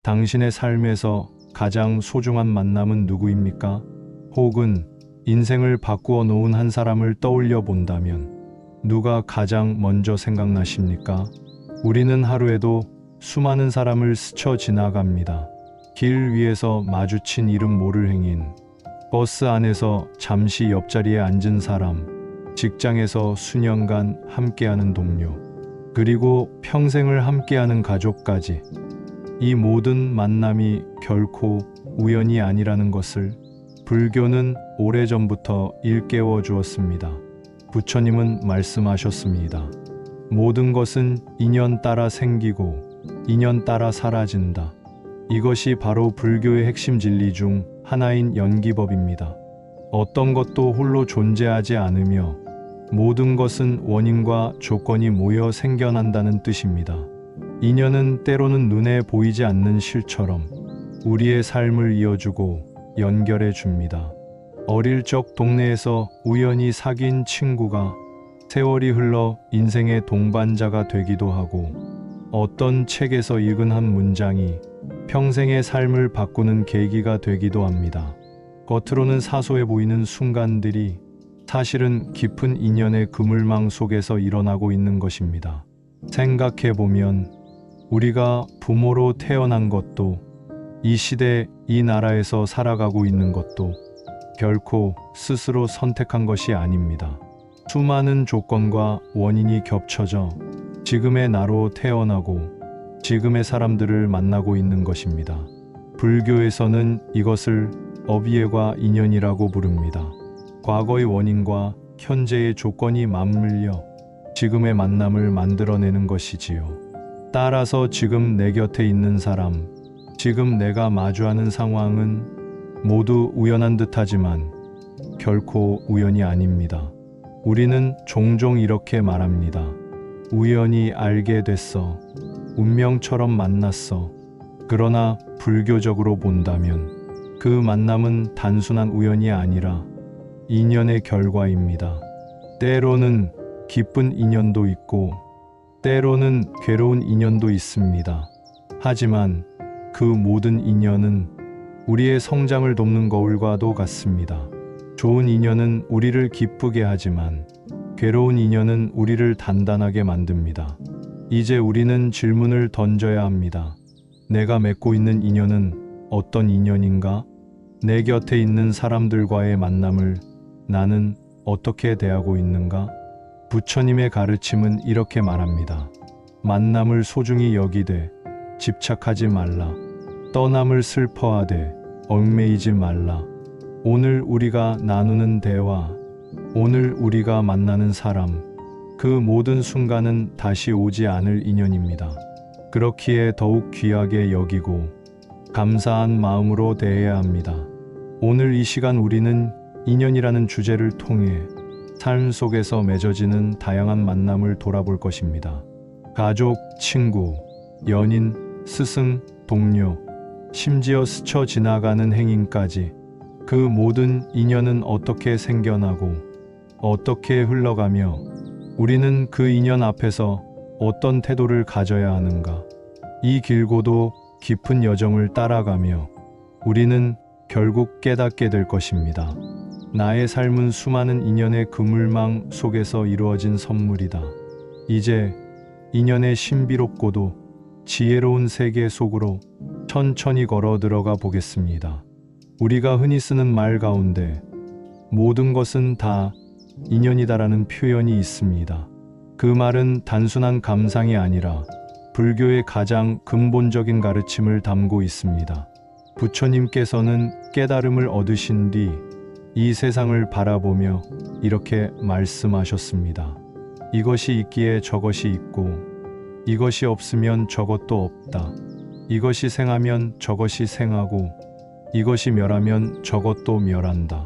당신의 삶에서 가장 소중한 만남은 누구입니까? 혹은 인생을 바꾸어 놓은 한 사람을 떠올려 본다면 누가 가장 먼저 생각나십니까? 우리는 하루에도 수많은 사람을 스쳐 지나갑니다. 길 위에서 마주친 이름 모를 행인, 버스 안에서 잠시 옆자리에 앉은 사람, 직장에서 수년간 함께하는 동료, 그리고 평생을 함께하는 가족까지. 이 모든 만남이 결코 우연이 아니라는 것을 불교는 오래전부터 일깨워 주었습니다. 부처님은 말씀하셨습니다. 모든 것은 인연 따라 생기고 인연 따라 사라진다. 이것이 바로 불교의 핵심 진리 중 하나인 연기법입니다. 어떤 것도 홀로 존재하지 않으며 모든 것은 원인과 조건이 모여 생겨난다는 뜻입니다. 인연은 때로는 눈에 보이지 않는 실처럼 우리의 삶을 이어주고 연결해 줍니다. 어릴 적 동네에서 우연히 사귄 친구가 세월이 흘러 인생의 동반자가 되기도 하고, 어떤 책에서 읽은 한 문장이 평생의 삶을 바꾸는 계기가 되기도 합니다. 겉으로는 사소해 보이는 순간들이 사실은 깊은 인연의 그물망 속에서 일어나고 있는 것입니다. 생각해 보면 우리가 부모로 태어난 것도, 이 시대 이 나라에서 살아가고 있는 것도 결코 스스로 선택한 것이 아닙니다. 수많은 조건과 원인이 겹쳐져 지금의 나로 태어나고 지금의 사람들을 만나고 있는 것입니다. 불교에서는 이것을 업예과 인연이라고 부릅니다. 과거의 원인과 현재의 조건이 맞물려 지금의 만남을 만들어내는 것이지요. 따라서 지금 내 곁에 있는 사람, 지금 내가 마주하는 상황은 모두 우연한 듯하지만 결코 우연이 아닙니다. 우리는 종종 이렇게 말합니다. 우연히 알게 됐어. 운명처럼 만났어. 그러나 불교적으로 본다면 그 만남은 단순한 우연이 아니라 인연의 결과입니다. 때로는 기쁜 인연도 있고 때로는 괴로운 인연도 있습니다. 하지만 그 모든 인연은 우리의 성장을 돕는 거울과도 같습니다. 좋은 인연은 우리를 기쁘게 하지만 괴로운 인연은 우리를 단단하게 만듭니다. 이제 우리는 질문을 던져야 합니다. 내가 맺고 있는 인연은 어떤 인연인가? 내 곁에 있는 사람들과의 만남을 나는 어떻게 대하고 있는가? 부처님의 가르침은 이렇게 말합니다. 만남을 소중히 여기되 집착하지 말라. 떠남을 슬퍼하되 얽매이지 말라. 오늘 우리가 나누는 대화, 오늘 우리가 만나는 사람, 그 모든 순간은 다시 오지 않을 인연입니다. 그렇기에 더욱 귀하게 여기고 감사한 마음으로 대해야 합니다. 오늘 이 시간 우리는 인연이라는 주제를 통해 삶 속에서 맺어지는 다양한 만남을 돌아볼 것입니다. 가족, 친구, 연인, 스승, 동료, 심지어 스쳐 지나가는 행인까지 그 모든 인연은 어떻게 생겨나고 어떻게 흘러가며 우리는 그 인연 앞에서 어떤 태도를 가져야 하는가? 이 길고도 깊은 여정을 따라가며 우리는 결국 깨닫게 될 것입니다. 나의 삶은 수많은 인연의 그물망 속에서 이루어진 선물이다. 이제 인연의 신비롭고도 지혜로운 세계 속으로 천천히 걸어 들어가 보겠습니다. 우리가 흔히 쓰는 말 가운데 모든 것은 다 인연이다라는 표현이 있습니다. 그 말은 단순한 감상이 아니라 불교의 가장 근본적인 가르침을 담고 있습니다. 부처님께서는 깨달음을 얻으신 뒤 이 세상을 바라보며 이렇게 말씀하셨습니다. 이것이 있기에 저것이 있고 이것이 없으면 저것도 없다. 이것이 생하면 저것이 생하고 이것이 멸하면 저것도 멸한다.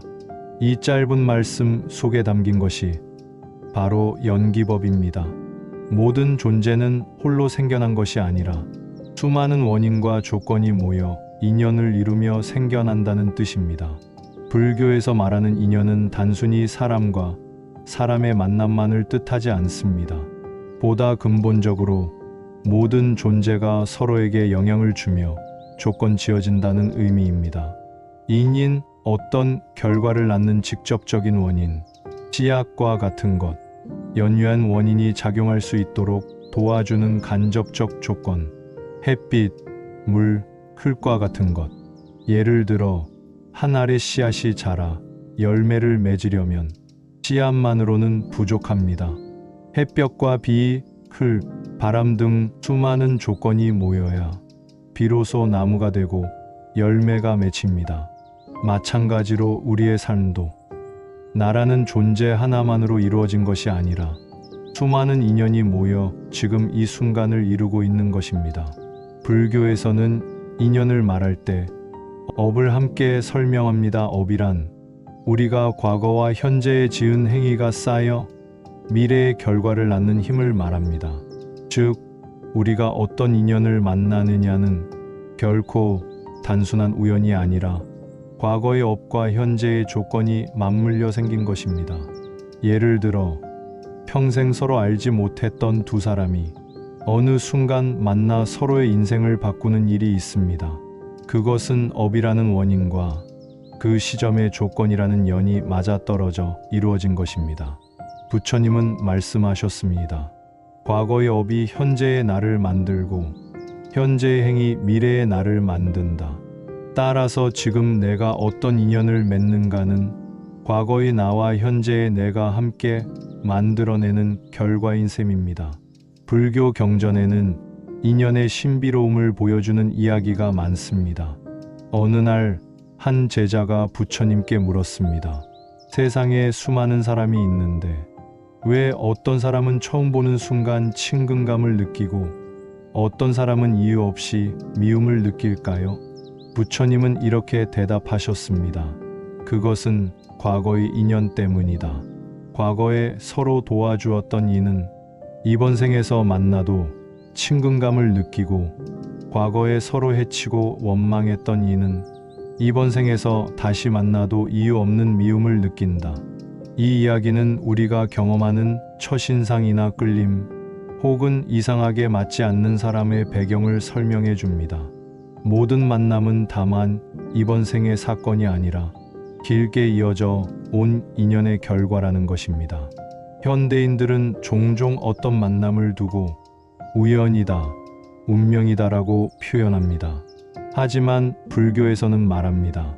이 짧은 말씀 속에 담긴 것이 바로 연기법입니다. 모든 존재는 홀로 생겨난 것이 아니라 수많은 원인과 조건이 모여 인연을 이루며 생겨난다는 뜻입니다. 불교에서 말하는 인연은 단순히 사람과 사람의 만남만을 뜻하지 않습니다. 보다 근본적으로 모든 존재가 서로에게 영향을 주며 조건 지어진다는 의미입니다. 인인, 어떤 결과를 낳는 직접적인 원인, 씨앗과 같은 것, 연유한 원인이 작용할 수 있도록 도와주는 간접적 조건, 햇빛, 물, 흙과 같은 것. 예를 들어 한 알의 씨앗이 자라 열매를 맺으려면 씨앗만으로는 부족합니다. 햇볕과 비, 흙, 바람 등 수많은 조건이 모여야 비로소 나무가 되고 열매가 맺힙니다. 마찬가지로 우리의 삶도 나라는 존재 하나만으로 이루어진 것이 아니라 수많은 인연이 모여 지금 이 순간을 이루고 있는 것입니다. 불교에서는 인연을 말할 때 업을 함께 설명합니다. 업이란 우리가 과거와 현재에 지은 행위가 쌓여 미래의 결과를 낳는 힘을 말합니다. 즉, 우리가 어떤 인연을 만나느냐는 결코 단순한 우연이 아니라 과거의 업과 현재의 조건이 맞물려 생긴 것입니다. 예를 들어 평생 서로 알지 못했던 두 사람이 어느 순간 만나 서로의 인생을 바꾸는 일이 있습니다. 그것은 업이라는 원인과 그 시점의 조건이라는 연이 맞아떨어져 이루어진 것입니다. 부처님은 말씀하셨습니다. 과거의 업이 현재의 나를 만들고 현재의 행이 미래의 나를 만든다. 따라서 지금 내가 어떤 인연을 맺는가는 과거의 나와 현재의 내가 함께 만들어내는 결과인 셈입니다. 불교 경전에는 인연의 신비로움을 보여주는 이야기가 많습니다. 어느 날 한 제자가 부처님께 물었습니다. 세상에 수많은 사람이 있는데 왜 어떤 사람은 처음 보는 순간 친근감을 느끼고 어떤 사람은 이유 없이 미움을 느낄까요? 부처님은 이렇게 대답하셨습니다. 그것은 과거의 인연 때문이다. 과거에 서로 도와주었던 이는 이번 생에서 만나도 친근감을 느끼고 과거에 서로 해치고 원망했던 이는 이번 생에서 다시 만나도 이유 없는 미움을 느낀다. 이 이야기는 우리가 경험하는 첫인상이나 끌림 혹은 이상하게 맞지 않는 사람의 배경을 설명해 줍니다. 모든 만남은 다만 이번 생의 사건이 아니라 길게 이어져 온 인연의 결과라는 것입니다. 현대인들은 종종 어떤 만남을 두고 우연이다, 운명이다라고 표현합니다. 하지만 불교에서는 말합니다.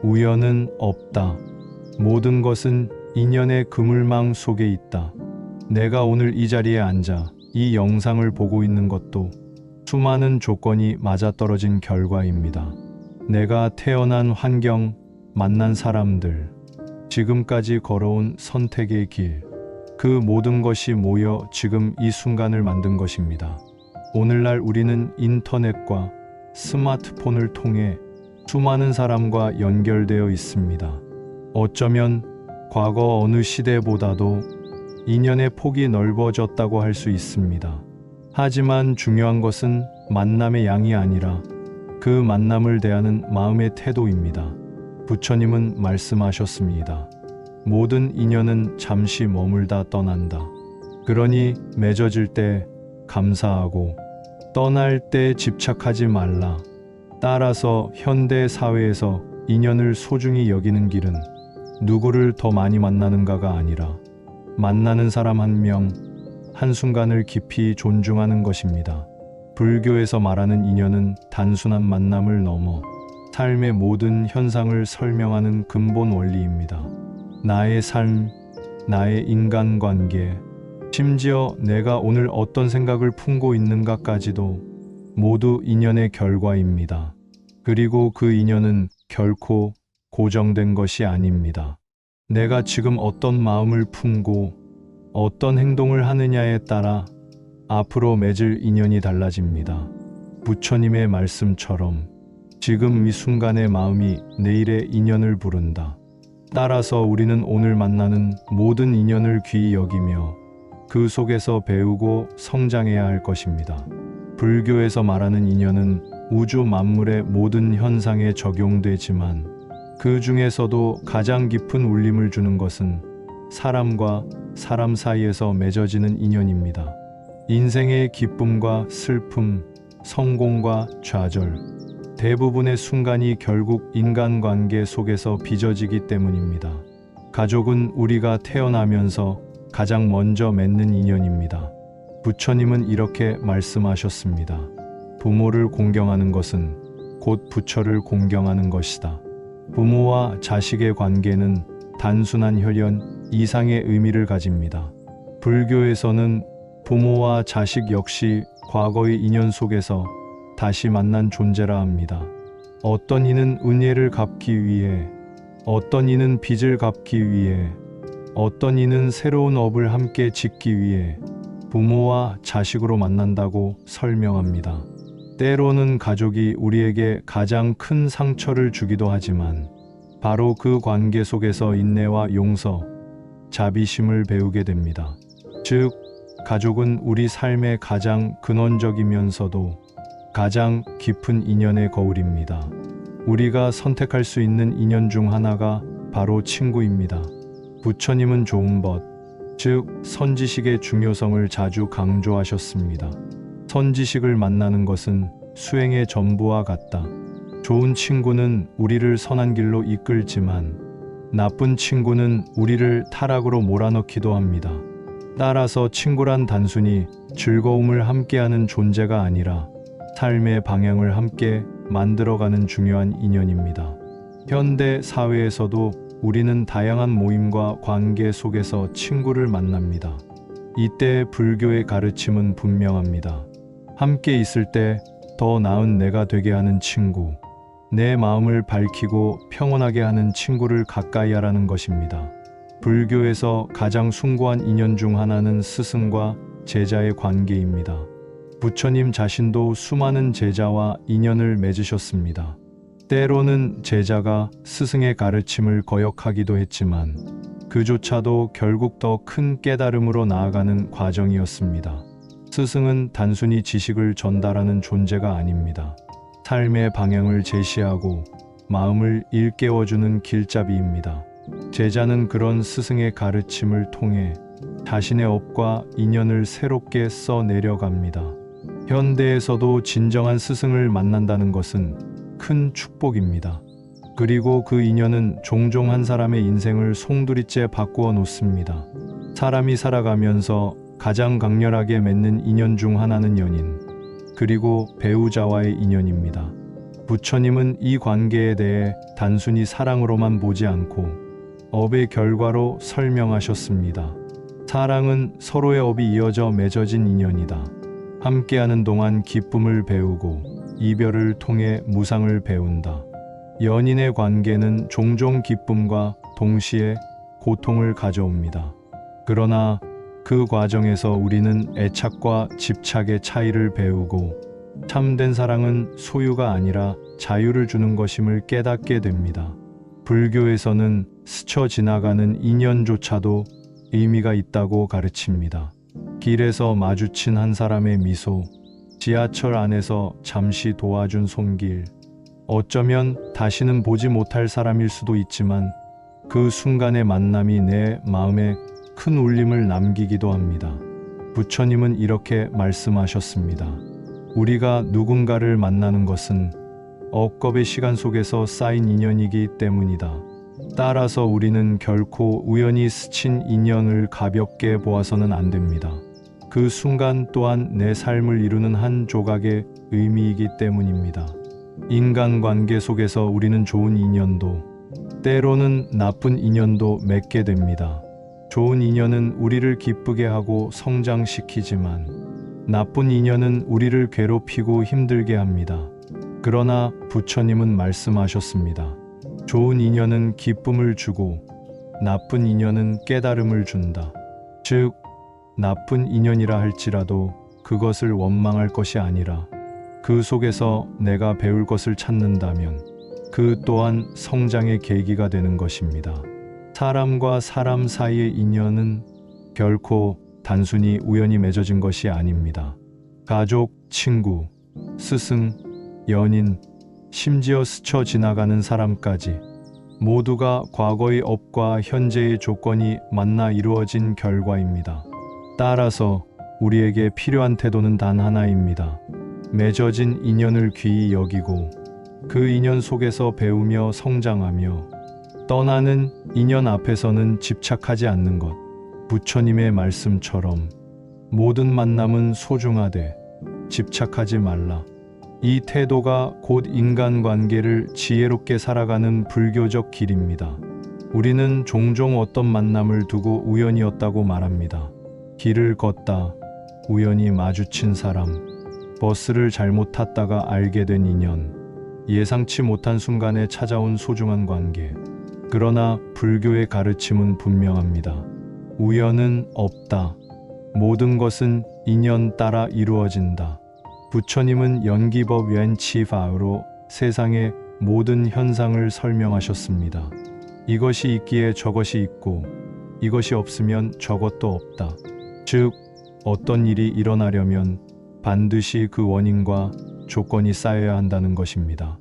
우연은 없다. 모든 것은 인연의 그물망 속에 있다. 내가 오늘 이 자리에 앉아 이 영상을 보고 있는 것도 수많은 조건이 맞아떨어진 결과입니다. 내가 태어난 환경, 만난 사람들, 지금까지 걸어온 선택의 길, 그 모든 것이 모여 지금 이 순간을 만든 것입니다. 오늘날 우리는 인터넷과 스마트폰을 통해 수많은 사람과 연결되어 있습니다. 어쩌면 과거 어느 시대보다도 인연의 폭이 넓어졌다고 할 수 있습니다. 하지만 중요한 것은 만남의 양이 아니라 그 만남을 대하는 마음의 태도입니다. 부처님은 말씀하셨습니다. 모든 인연은 잠시 머물다 떠난다. 그러니 맺어질 때 감사하고 떠날 때 집착하지 말라. 따라서 현대 사회에서 인연을 소중히 여기는 길은 누구를 더 많이 만나는가가 아니라 만나는 사람 한 명, 한순간을 깊이 존중하는 것입니다. 불교에서 말하는 인연은 단순한 만남을 넘어 삶의 모든 현상을 설명하는 근본 원리입니다. 나의 삶, 나의 인간관계, 심지어 내가 오늘 어떤 생각을 품고 있는가까지도 모두 인연의 결과입니다. 그리고 그 인연은 결코 고정된 것이 아닙니다. 내가 지금 어떤 마음을 품고 어떤 행동을 하느냐에 따라 앞으로 맺을 인연이 달라집니다. 부처님의 말씀처럼 지금 이 순간의 마음이 내일의 인연을 부른다. 따라서 우리는 오늘 만나는 모든 인연을 귀히 여기며 그 속에서 배우고 성장해야 할 것입니다. 불교에서 말하는 인연은 우주 만물의 모든 현상에 적용되지만 그 중에서도 가장 깊은 울림을 주는 것은 사람과 사람 사이에서 맺어지는 인연입니다. 인생의 기쁨과 슬픔, 성공과 좌절, 대부분의 순간이 결국 인간관계 속에서 빚어지기 때문입니다. 가족은 우리가 태어나면서 가장 먼저 맺는 인연입니다. 부처님은 이렇게 말씀하셨습니다. 부모를 공경하는 것은 곧 부처를 공경하는 것이다. 부모와 자식의 관계는 단순한 혈연 이상의 의미를 가집니다. 불교에서는 부모와 자식 역시 과거의 인연 속에서 다시 만난 존재라 합니다. 어떤 이는 은혜를 갚기 위해, 어떤 이는 빚을 갚기 위해, 어떤 이는 새로운 업을 함께 짓기 위해 부모와 자식으로 만난다고 설명합니다. 때로는 가족이 우리에게 가장 큰 상처를 주기도 하지만 바로 그 관계 속에서 인내와 용서, 자비심을 배우게 됩니다. 즉, 가족은 우리 삶의 가장 근원적이면서도 가장 깊은 인연의 거울입니다. 우리가 선택할 수 있는 인연 중 하나가 바로 친구입니다. 부처님은 좋은 벗, 즉 선지식의 중요성을 자주 강조하셨습니다. 선지식을 만나는 것은 수행의 전부와 같다. 좋은 친구는 우리를 선한 길로 이끌지만 나쁜 친구는 우리를 타락으로 몰아넣기도 합니다. 따라서 친구란 단순히 즐거움을 함께하는 존재가 아니라 삶의 방향을 함께 만들어가는 중요한 인연입니다. 현대 사회에서도 우리는 다양한 모임과 관계 속에서 친구를 만납니다. 이때 불교의 가르침은 분명합니다. 함께 있을 때 더 나은 내가 되게 하는 친구, 내 마음을 밝히고 평온하게 하는 친구를 가까이 하라는 것입니다. 불교에서 가장 숭고한 인연 중 하나는 스승과 제자의 관계입니다. 부처님 자신도 수많은 제자와 인연을 맺으셨습니다. 때로는 제자가 스승의 가르침을 거역하기도 했지만 그조차도 결국 더 큰 깨달음으로 나아가는 과정이었습니다. 스승은 단순히 지식을 전달하는 존재가 아닙니다. 삶의 방향을 제시하고 마음을 일깨워주는 길잡이입니다. 제자는 그런 스승의 가르침을 통해 자신의 업과 인연을 새롭게 써내려갑니다. 현대에서도 진정한 스승을 만난다는 것은 큰 축복입니다. 그리고 그 인연은 종종 한 사람의 인생을 송두리째 바꾸어 놓습니다. 사람이 살아가면서 가장 강렬하게 맺는 인연 중 하나는 연인, 그리고 배우자와의 인연입니다. 부처님은 이 관계에 대해 단순히 사랑으로만 보지 않고 업의 결과로 설명하셨습니다. 사랑은 서로의 업이 이어져 맺어진 인연이다. 함께하는 동안 기쁨을 배우고 이별을 통해 무상을 배운다. 연인의 관계는 종종 기쁨과 동시에 고통을 가져옵니다. 그러나 그 과정에서 우리는 애착과 집착의 차이를 배우고 참된 사랑은 소유가 아니라 자유를 주는 것임을 깨닫게 됩니다. 불교에서는 스쳐 지나가는 인연조차도 의미가 있다고 가르칩니다. 길에서 마주친 한 사람의 미소, 지하철 안에서 잠시 도와준 손길, 어쩌면 다시는 보지 못할 사람일 수도 있지만 그 순간의 만남이 내 마음에 큰 울림을 남기기도 합니다. 부처님은 이렇게 말씀하셨습니다. 우리가 누군가를 만나는 것은 억겁의 시간 속에서 쌓인 인연이기 때문이다. 따라서 우리는 결코 우연히 스친 인연을 가볍게 보아서는 안 됩니다. 그 순간 또한 내 삶을 이루는 한 조각의 의미이기 때문입니다. 인간관계 속에서 우리는 좋은 인연도, 때로는 나쁜 인연도 맺게 됩니다. 좋은 인연은 우리를 기쁘게 하고 성장시키지만 나쁜 인연은 우리를 괴롭히고 힘들게 합니다. 그러나 부처님은 말씀하셨습니다. 좋은 인연은 기쁨을 주고 나쁜 인연은 깨달음을 준다. 즉, 나쁜 인연이라 할지라도 그것을 원망할 것이 아니라 그 속에서 내가 배울 것을 찾는다면 그 또한 성장의 계기가 되는 것입니다. 사람과 사람 사이의 인연은 결코 단순히 우연히 맺어진 것이 아닙니다. 가족, 친구, 스승, 연인, 심지어 스쳐 지나가는 사람까지 모두가 과거의 업과 현재의 조건이 만나 이루어진 결과입니다. 따라서 우리에게 필요한 태도는 단 하나입니다. 맺어진 인연을 귀히 여기고 그 인연 속에서 배우며 성장하며 떠나는 인연 앞에서는 집착하지 않는 것. 부처님의 말씀처럼 모든 만남은 소중하되 집착하지 말라. 이 태도가 곧 인간관계를 지혜롭게 살아가는 불교적 길입니다. 우리는 종종 어떤 만남을 두고 우연이었다고 말합니다. 길을 걷다 우연히 마주친 사람, 버스를 잘못 탔다가 알게 된 인연, 예상치 못한 순간에 찾아온 소중한 관계. 그러나 불교의 가르침은 분명합니다. 우연은 없다. 모든 것은 인연 따라 이루어진다. 부처님은 연기법 웬치파로 세상의 모든 현상을 설명하셨습니다. 이것이 있기에 저것이 있고 이것이 없으면 저것도 없다. 즉, 어떤 일이 일어나려면 반드시 그 원인과 조건이 쌓여야 한다는 것입니다.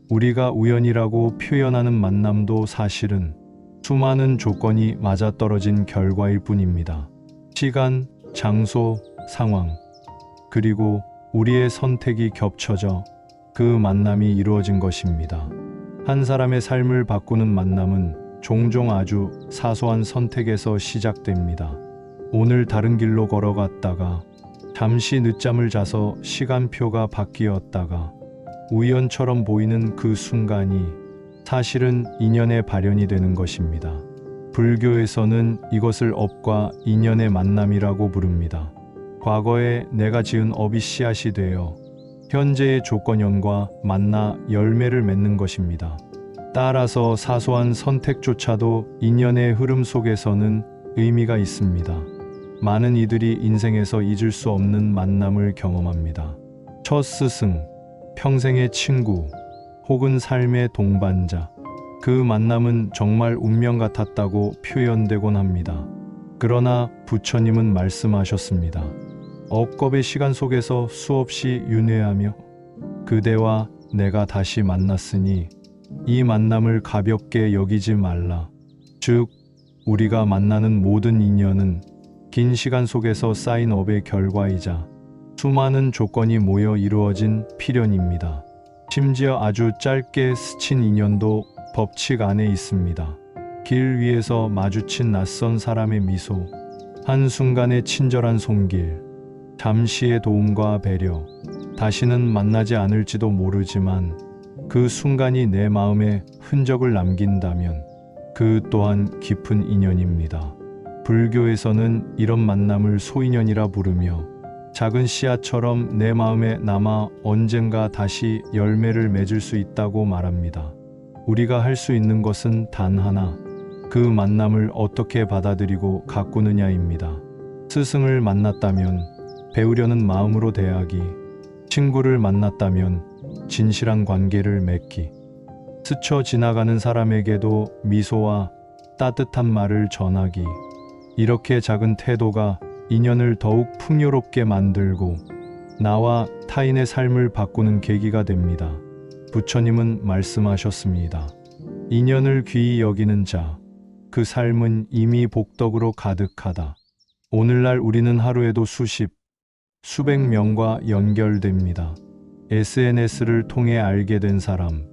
우리가 우연이라고 표현하는 만남도 사실은 수많은 조건이 맞아떨어진 결과일 뿐입니다. 시간, 장소, 상황, 그리고 우리의 선택이 겹쳐져 그 만남이 이루어진 것입니다. 한 사람의 삶을 바꾸는 만남은 종종 아주 사소한 선택에서 시작됩니다. 오늘 다른 길로 걸어갔다가 잠시 늦잠을 자서 시간표가 바뀌었다가 우연처럼 보이는 그 순간이 사실은 인연의 발현이 되는 것입니다. 불교에서는 이것을 업과 인연의 만남이라고 부릅니다. 과거에 내가 지은 업이 씨앗이 되어 현재의 조건연과 만나 열매를 맺는 것입니다. 따라서 사소한 선택조차도 인연의 흐름 속에서는 의미가 있습니다. 많은 이들이 인생에서 잊을 수 없는 만남을 경험합니다. 첫 스승, 평생의 친구, 혹은 삶의 동반자. 그 만남은 정말 운명 같았다고 표현되곤 합니다. 그러나 부처님은 말씀하셨습니다. 억겁의 시간 속에서 수없이 윤회하며 그대와 내가 다시 만났으니 이 만남을 가볍게 여기지 말라. 즉, 우리가 만나는 모든 인연은 긴 시간 속에서 쌓인 업의 결과이자 수많은 조건이 모여 이루어진 필연입니다. 심지어 아주 짧게 스친 인연도 법칙 안에 있습니다. 길 위에서 마주친 낯선 사람의 미소, 한순간의 친절한 손길, 잠시의 도움과 배려, 다시는 만나지 않을지도 모르지만 그 순간이 내 마음에 흔적을 남긴다면 그 또한 깊은 인연입니다. 불교에서는 이런 만남을 소인연이라 부르며 작은 씨앗처럼 내 마음에 남아 언젠가 다시 열매를 맺을 수 있다고 말합니다. 우리가 할 수 있는 것은 단 하나, 그 만남을 어떻게 받아들이고 가꾸느냐입니다. 스승을 만났다면 배우려는 마음으로 대하기, 친구를 만났다면 진실한 관계를 맺기, 스쳐 지나가는 사람에게도 미소와 따뜻한 말을 전하기, 이렇게 작은 태도가 인연을 더욱 풍요롭게 만들고 나와 타인의 삶을 바꾸는 계기가 됩니다. 부처님은 말씀하셨습니다. 인연을 귀히 여기는 자, 그 삶은 이미 복덕으로 가득하다. 오늘날 우리는 하루에도 수백 명과 연결됩니다. SNS를 통해 알게 된 사람,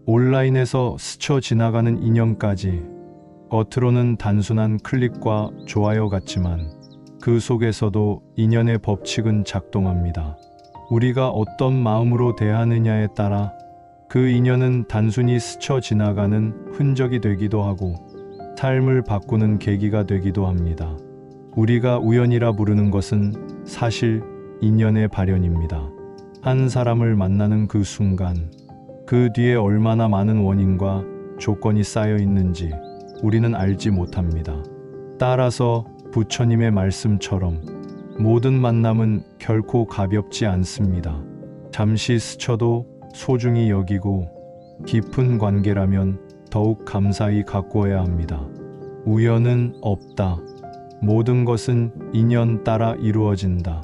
온라인에서 스쳐 지나가는 인연까지. 겉으로는 단순한 클릭과 좋아요 같지만 그 속에서도 인연의 법칙은 작동합니다. 우리가 어떤 마음으로 대하느냐에 따라 그 인연은 단순히 스쳐 지나가는 흔적이 되기도 하고 삶을 바꾸는 계기가 되기도 합니다. 우리가 우연이라 부르는 것은 사실 인연의 발현입니다. 한 사람을 만나는 그 순간, 그 뒤에 얼마나 많은 원인과 조건이 쌓여 있는지 우리는 알지 못합니다. 따라서 부처님의 말씀처럼 모든 만남은 결코 가볍지 않습니다. 잠시 스쳐도 소중히 여기고 깊은 관계라면 더욱 감사히 가꾸어야 합니다. 우연은 없다. 모든 것은 인연 따라 이루어진다.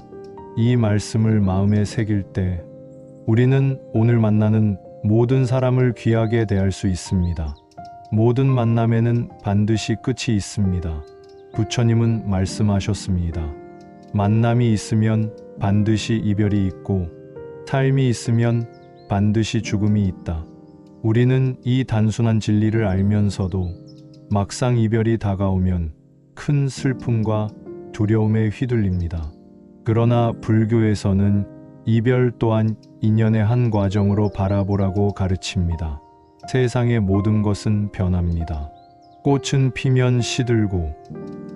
이 말씀을 마음에 새길 때 우리는 오늘 만나는 모든 사람을 귀하게 대할 수 있습니다. 모든 만남에는 반드시 끝이 있습니다. 부처님은 말씀하셨습니다. 만남이 있으면 반드시 이별이 있고 삶이 있으면 반드시 죽음이 있다. 우리는 이 단순한 진리를 알면서도 막상 이별이 다가오면 큰 슬픔과 두려움에 휘둘립니다. 그러나 불교에서는 이별 또한 인연의 한 과정으로 바라보라고 가르칩니다. 세상의 모든 것은 변합니다. 꽃은 피면 시들고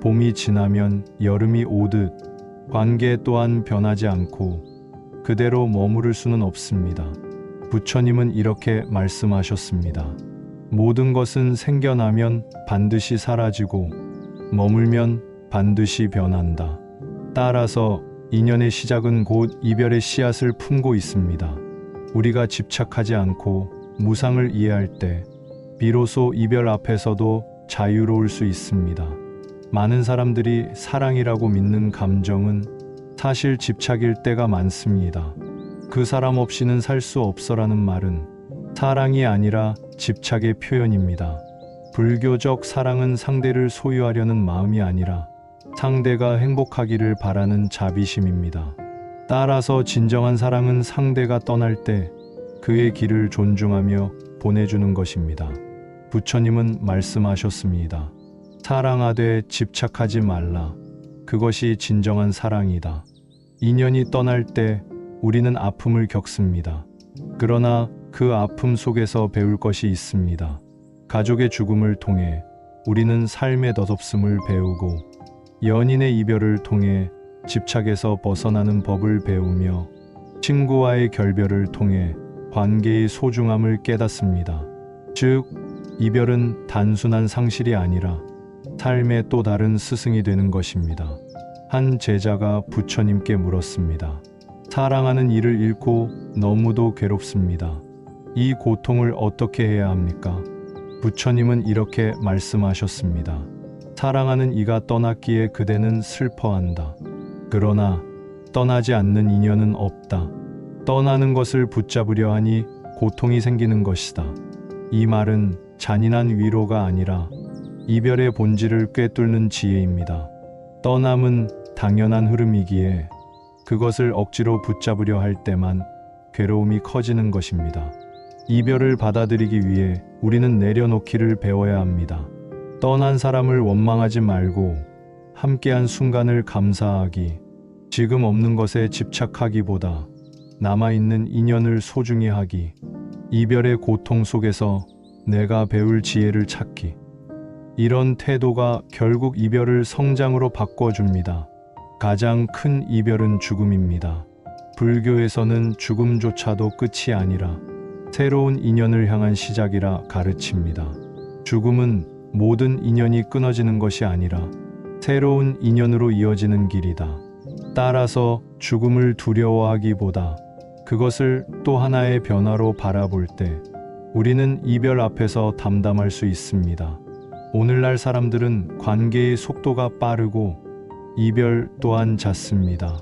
봄이 지나면 여름이 오듯 관계 또한 변하지 않고 그대로 머무를 수는 없습니다. 부처님은 이렇게 말씀하셨습니다. 모든 것은 생겨나면 반드시 사라지고 머물면 반드시 변한다. 따라서 인연의 시작은 곧 이별의 씨앗을 품고 있습니다. 우리가 집착하지 않고 무상을 이해할 때 비로소 이별 앞에서도 자유로울 수 있습니다. 많은 사람들이 사랑이라고 믿는 감정은 사실 집착일 때가 많습니다. 그 사람 없이는 살 수 없어라는 말은 사랑이 아니라 집착의 표현입니다. 불교적 사랑은 상대를 소유하려는 마음이 아니라 상대가 행복하기를 바라는 자비심입니다. 따라서 진정한 사랑은 상대가 떠날 때 그의 길을 존중하며 보내주는 것입니다. 부처님은 말씀하셨습니다. 사랑하되 집착하지 말라. 그것이 진정한 사랑이다. 인연이 떠날 때 우리는 아픔을 겪습니다. 그러나 그 아픔 속에서 배울 것이 있습니다. 가족의 죽음을 통해 우리는 삶의 덧없음을 배우고 연인의 이별을 통해 집착에서 벗어나는 법을 배우며 친구와의 결별을 통해 관계의 소중함을 깨닫습니다. 즉, 이별은 단순한 상실이 아니라 삶의 또 다른 스승이 되는 것입니다. 한 제자가 부처님께 물었습니다. 사랑하는 이를 잃고 너무도 괴롭습니다. 이 고통을 어떻게 해야 합니까? 부처님은 이렇게 말씀하셨습니다. 사랑하는 이가 떠났기에 그대는 슬퍼한다. 그러나 떠나지 않는 인연은 없다. 떠나는 것을 붙잡으려 하니 고통이 생기는 것이다. 이 말은 잔인한 위로가 아니라 이별의 본질을 꿰뚫는 지혜입니다. 떠남은 당연한 흐름이기에 그것을 억지로 붙잡으려 할 때만 괴로움이 커지는 것입니다. 이별을 받아들이기 위해 우리는 내려놓기를 배워야 합니다. 떠난 사람을 원망하지 말고 함께한 순간을 감사하기, 지금 없는 것에 집착하기보다 남아있는 인연을 소중히 하기, 이별의 고통 속에서 내가 배울 지혜를 찾기. 이런 태도가 결국 이별을 성장으로 바꿔줍니다. 가장 큰 이별은 죽음입니다. 불교에서는 죽음조차도 끝이 아니라 새로운 인연을 향한 시작이라 가르칩니다. 죽음은 모든 인연이 끊어지는 것이 아니라 새로운 인연으로 이어지는 길이다. 따라서 죽음을 두려워하기보다 그것을 또 하나의 변화로 바라볼 때 우리는 이별 앞에서 담담할 수 있습니다. 오늘날 사람들은 관계의 속도가 빠르고 이별 또한 잦습니다.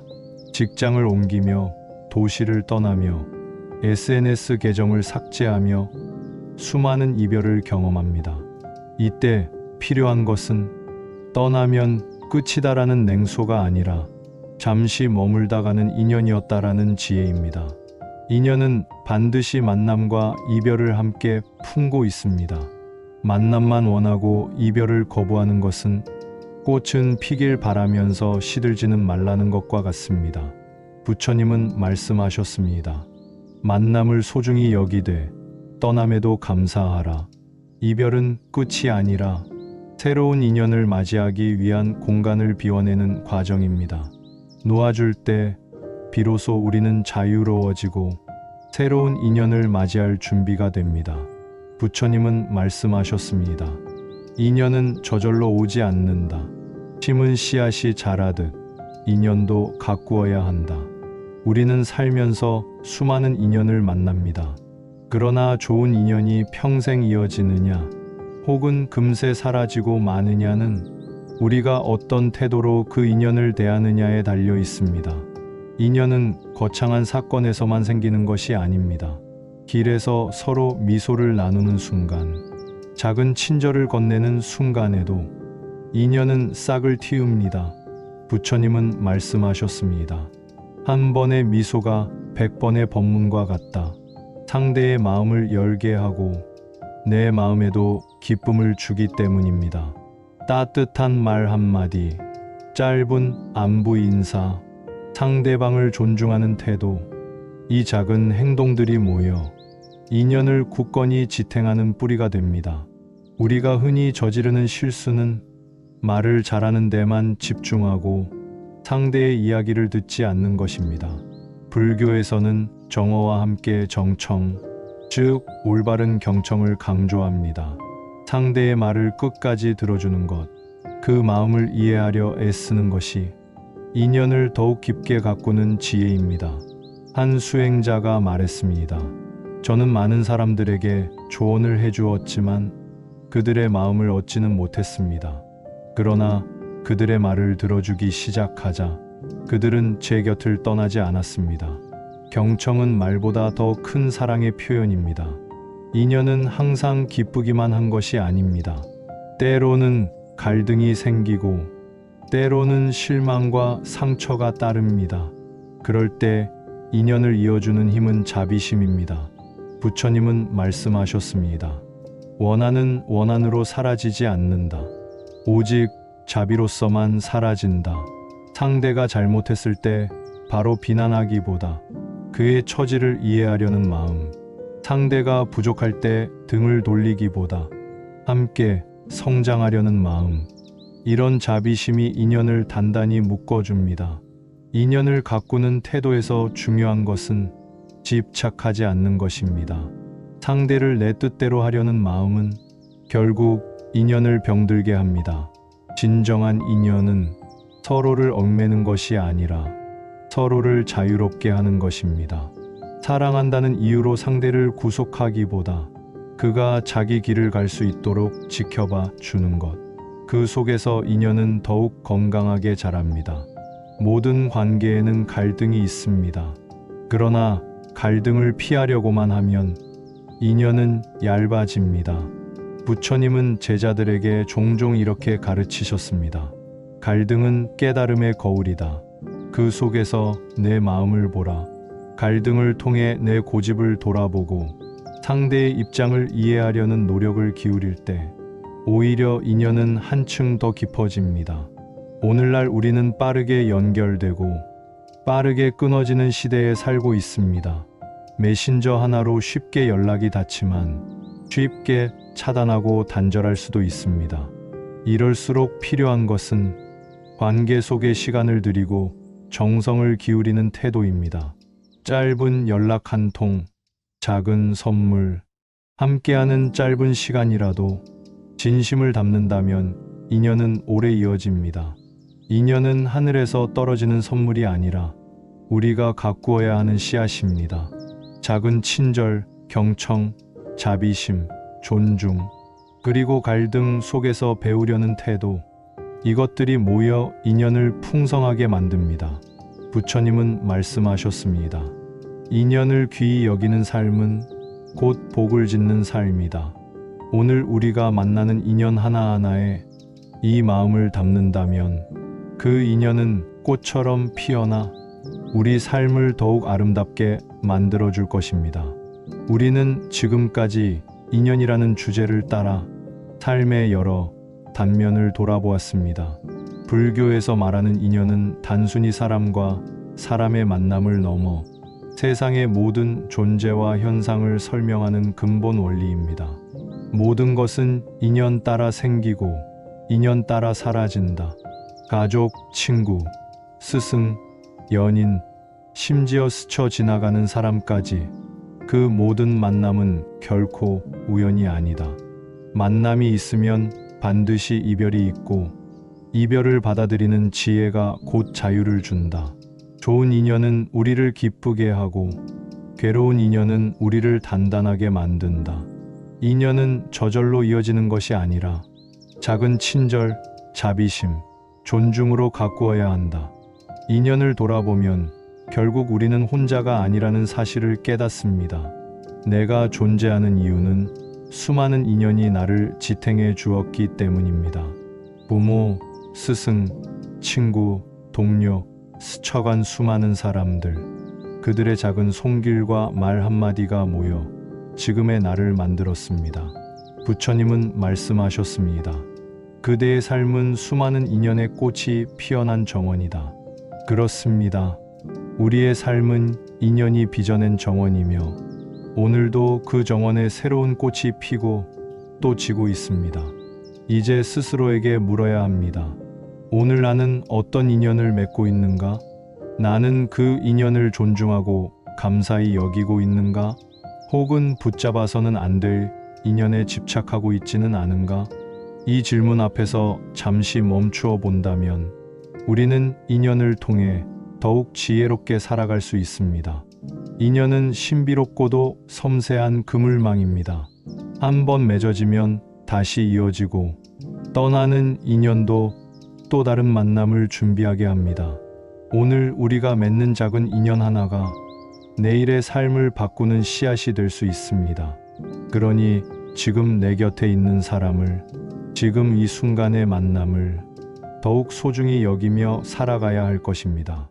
직장을 옮기며 도시를 떠나며 SNS 계정을 삭제하며 수많은 이별을 경험합니다. 이때 필요한 것은 떠나면 끝이다라는 냉소가 아니라 잠시 머물다 가는 인연이었다라는 지혜입니다. 인연은 반드시 만남과 이별을 함께 품고 있습니다. 만남만 원하고 이별을 거부하는 것은 꽃은 피길 바라면서 시들지는 말라는 것과 같습니다. 부처님은 말씀하셨습니다. 만남을 소중히 여기되 떠남에도 감사하라. 이별은 끝이 아니라 새로운 인연을 맞이하기 위한 공간을 비워내는 과정입니다. 놓아줄 때 비로소 우리는 자유로워지고 새로운 인연을 맞이할 준비가 됩니다. 부처님은 말씀하셨습니다. 인연은 저절로 오지 않는다. 심은 씨앗이 자라듯 인연도 가꾸어야 한다. 우리는 살면서 수많은 인연을 만납니다. 그러나 좋은 인연이 평생 이어지느냐, 혹은 금세 사라지고 마느냐는 우리가 어떤 태도로 그 인연을 대하느냐에 달려 있습니다. 인연은 거창한 사건에서만 생기는 것이 아닙니다. 길에서 서로 미소를 나누는 순간, 작은 친절을 건네는 순간에도 인연은 싹을 틔웁니다. 부처님은 말씀하셨습니다. 한 번의 미소가 100번의 법문과 같다. 상대의 마음을 열게 하고 내 마음에도 기쁨을 주기 때문입니다. 따뜻한 말 한마디, 짧은 안부 인사, 상대방을 존중하는 태도, 이 작은 행동들이 모여 인연을 굳건히 지탱하는 뿌리가 됩니다. 우리가 흔히 저지르는 실수는 말을 잘하는 데만 집중하고 상대의 이야기를 듣지 않는 것입니다. 불교에서는 정어와 함께 정청, 즉 올바른 경청을 강조합니다. 상대의 말을 끝까지 들어주는 것, 그 마음을 이해하려 애쓰는 것이 인연을 더욱 깊게 가꾸는 지혜입니다. 한 수행자가 말했습니다. 저는 많은 사람들에게 조언을 해주었지만 그들의 마음을 얻지는 못했습니다. 그러나 그들의 말을 들어주기 시작하자 그들은 제 곁을 떠나지 않았습니다. 경청은 말보다 더 큰 사랑의 표현입니다. 인연은 항상 기쁘기만 한 것이 아닙니다. 때로는 갈등이 생기고 때로는 실망과 상처가 따릅니다. 그럴 때 인연을 이어주는 힘은 자비심입니다. 부처님은 말씀하셨습니다. 원한은 원한으로 사라지지 않는다. 오직 자비로서만 사라진다. 상대가 잘못했을 때 바로 비난하기보다 그의 처지를 이해하려는 마음, 상대가 부족할 때 등을 돌리기보다 함께 성장하려는 마음, 이런 자비심이 인연을 단단히 묶어줍니다. 인연을 가꾸는 태도에서 중요한 것은 집착하지 않는 것입니다. 상대를 내 뜻대로 하려는 마음은 결국 인연을 병들게 합니다. 진정한 인연은 서로를 얽매는 것이 아니라 서로를 자유롭게 하는 것입니다. 사랑한다는 이유로 상대를 구속하기보다 그가 자기 길을 갈 수 있도록 지켜봐 주는 것. 그 속에서 인연은 더욱 건강하게 자랍니다. 모든 관계에는 갈등이 있습니다. 그러나 갈등을 피하려고만 하면 인연은 얇아집니다. 부처님은 제자들에게 종종 이렇게 가르치셨습니다. 갈등은 깨달음의 거울이다. 그 속에서 내 마음을 보라. 갈등을 통해 내 고집을 돌아보고 상대의 입장을 이해하려는 노력을 기울일 때 오히려 인연은 한층 더 깊어집니다. 오늘날 우리는 빠르게 연결되고 빠르게 끊어지는 시대에 살고 있습니다. 메신저 하나로 쉽게 연락이 닿지만 쉽게 차단하고 단절할 수도 있습니다. 이럴수록 필요한 것은 관계 속에 시간을 들이고 정성을 기울이는 태도입니다. 짧은 연락 한 통, 작은 선물, 함께하는 짧은 시간이라도 진심을 담는다면 인연은 오래 이어집니다. 인연은 하늘에서 떨어지는 선물이 아니라 우리가 가꾸어야 하는 씨앗입니다. 작은 친절, 경청, 자비심, 존중, 그리고 갈등 속에서 배우려는 태도, 이것들이 모여 인연을 풍성하게 만듭니다. 부처님은 말씀하셨습니다. 인연을 귀히 여기는 삶은 곧 복을 짓는 삶이다. 오늘 우리가 만나는 인연 하나하나에 이 마음을 담는다면 그 인연은 꽃처럼 피어나 우리 삶을 더욱 아름답게 만들어줄 것입니다. 우리는 지금까지 인연이라는 주제를 따라 삶의 여러 단면을 돌아보았습니다. 불교에서 말하는 인연은 단순히 사람과 사람의 만남을 넘어 세상의 모든 존재와 현상을 설명하는 근본 원리입니다. 모든 것은 인연 따라 생기고 인연 따라 사라진다. 가족, 친구, 스승, 연인, 심지어 스쳐 지나가는 사람까지 그 모든 만남은 결코 우연이 아니다. 만남이 있으면 반드시 이별이 있고 이별을 받아들이는 지혜가 곧 자유를 준다. 좋은 인연은 우리를 기쁘게 하고 괴로운 인연은 우리를 단단하게 만든다. 인연은 저절로 이어지는 것이 아니라 작은 친절, 자비심, 존중으로 가꾸어야 한다. 인연을 돌아보면 결국 우리는 혼자가 아니라는 사실을 깨닫습니다. 내가 존재하는 이유는 수많은 인연이 나를 지탱해 주었기 때문입니다. 부모, 스승, 친구, 동료, 스쳐간 수많은 사람들, 그들의 작은 손길과 말 한마디가 모여 지금의 나를 만들었습니다. 부처님은 말씀하셨습니다. 그대의 삶은 수많은 인연의 꽃이 피어난 정원이다. 그렇습니다. 우리의 삶은 인연이 빚어낸 정원이며 오늘도 그 정원에 새로운 꽃이 피고 또 지고 있습니다. 이제 스스로에게 물어야 합니다. 오늘 나는 어떤 인연을 맺고 있는가? 나는 그 인연을 존중하고 감사히 여기고 있는가? 혹은 붙잡아서는 안 될 인연에 집착하고 있지는 않은가? 이 질문 앞에서 잠시 멈추어 본다면 우리는 인연을 통해 더욱 지혜롭게 살아갈 수 있습니다. 인연은 신비롭고도 섬세한 그물망입니다. 한번 맺어지면 다시 이어지고 떠나는 인연도 또 다른 만남을 준비하게 합니다. 오늘 우리가 맺는 작은 인연 하나가 내일의 삶을 바꾸는 씨앗이 될 수 있습니다. 그러니 지금 내 곁에 있는 사람을, 지금 이 순간의 만남을 더욱 소중히 여기며 살아가야 할 것입니다.